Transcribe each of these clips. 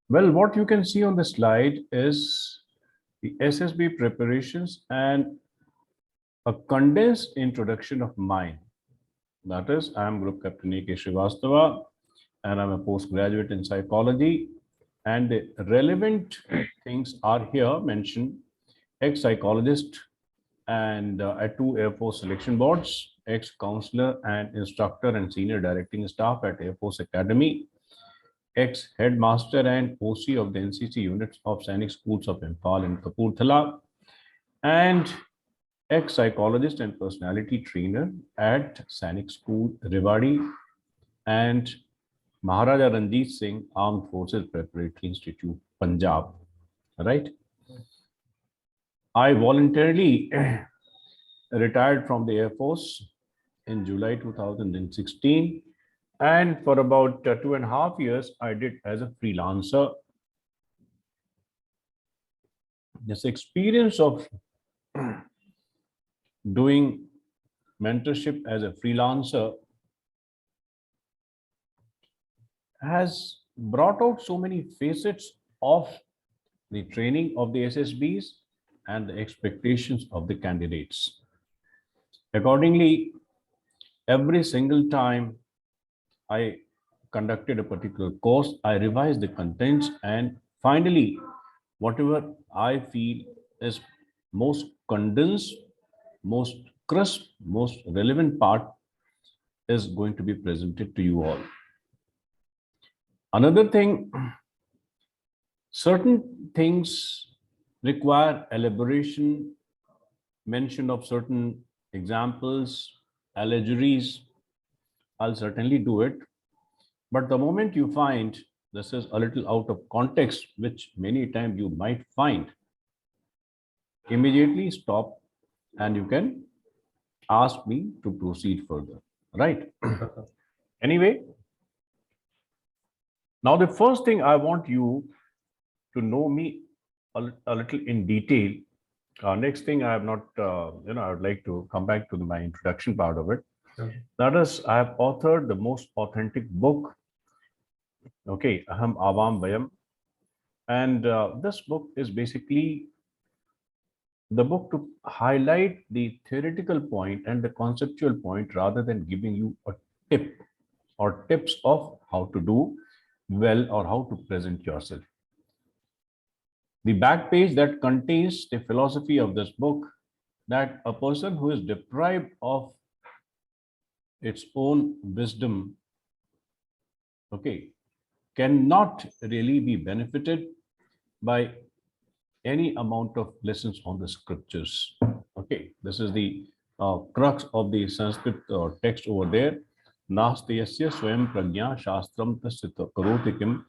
Well, what you can see on the slide is the SSB preparations and a condensed introduction of mine. That is, I am Group Captain A K Srivastava, and I'm a postgraduate in psychology. And the relevant things are here mentioned: ex-psychologist and at 2 Air Force selection boards, ex-counselor and instructor and senior directing staff at Air Force Academy, ex-headmaster and OC of the NCC units of Sainik Schools of Imphal and Kapurthala, and ex-psychologist and personality trainer at Sainik School, Rewari, and Maharaja Ranjit Singh Armed Forces Preparatory Institute, Punjab. Right? I voluntarily retired from the Air Force in July 2016, and for about 2.5 years, I did as a freelancer. This experience of doing mentorship as a freelancer has brought out so many facets of the training of the SSBs and the expectations of the candidates. Accordingly, every single time I conducted a particular course, I revised the contents, and finally, whatever I feel is most condensed, most crisp, most relevant part is going to be presented to you all. Another thing, certain things require elaboration, mention of certain examples, allegories. I'll certainly do it. But the moment you find this is a little out of context, which many times you might find, immediately stop and you can ask me to proceed further, right? Anyway, now the first thing I want you to know me a little in detail. Next thing I have not, I would like to come back to my introduction part of it. Okay. That is, I have authored the most authentic book, okay, Aham Avam Bayam. And this book is basically the book to highlight the theoretical point and the conceptual point rather than giving you a tip or tips of how to do well or how to present yourself. The back page that contains the philosophy of this book, that a person who is deprived of its own wisdom, okay, cannot really be benefited by any amount of lessons on the scriptures. Okay, this is the crux of the Sanskrit text over there. Nasteyasya swayam prajna shastram tasya karoti kim.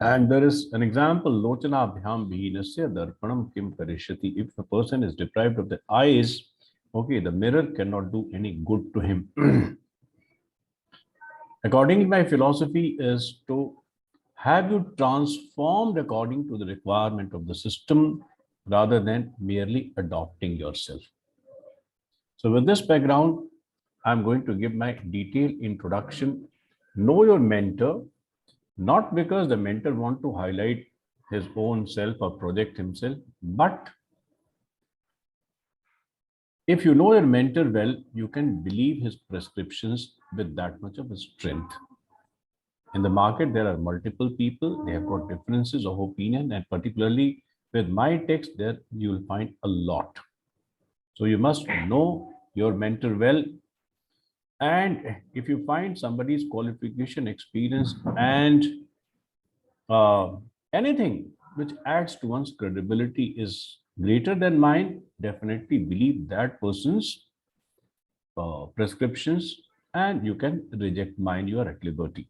And there is an example, Lochana Bhyam Vihinasya Darpanam Kim Karishyati. If a person is deprived of the eyes, okay, the mirror cannot do any good to him. Accordingly, my philosophy is to have you transformed according to the requirement of the system rather than merely adopting yourself. So with this background, I'm going to give my detailed introduction. Know your mentor, not because the mentor wants to highlight his own self or project himself, but if you know your mentor well, you can believe his prescriptions with that much of a strength. In the market, there are multiple people, they have got differences of opinion, and particularly with my text, there you will find a lot. So you must know your mentor well. And if you find somebody's qualification, experience, and anything which adds to one's credibility is greater than mine, definitely believe that person's prescriptions, and you can reject mine. You are at liberty.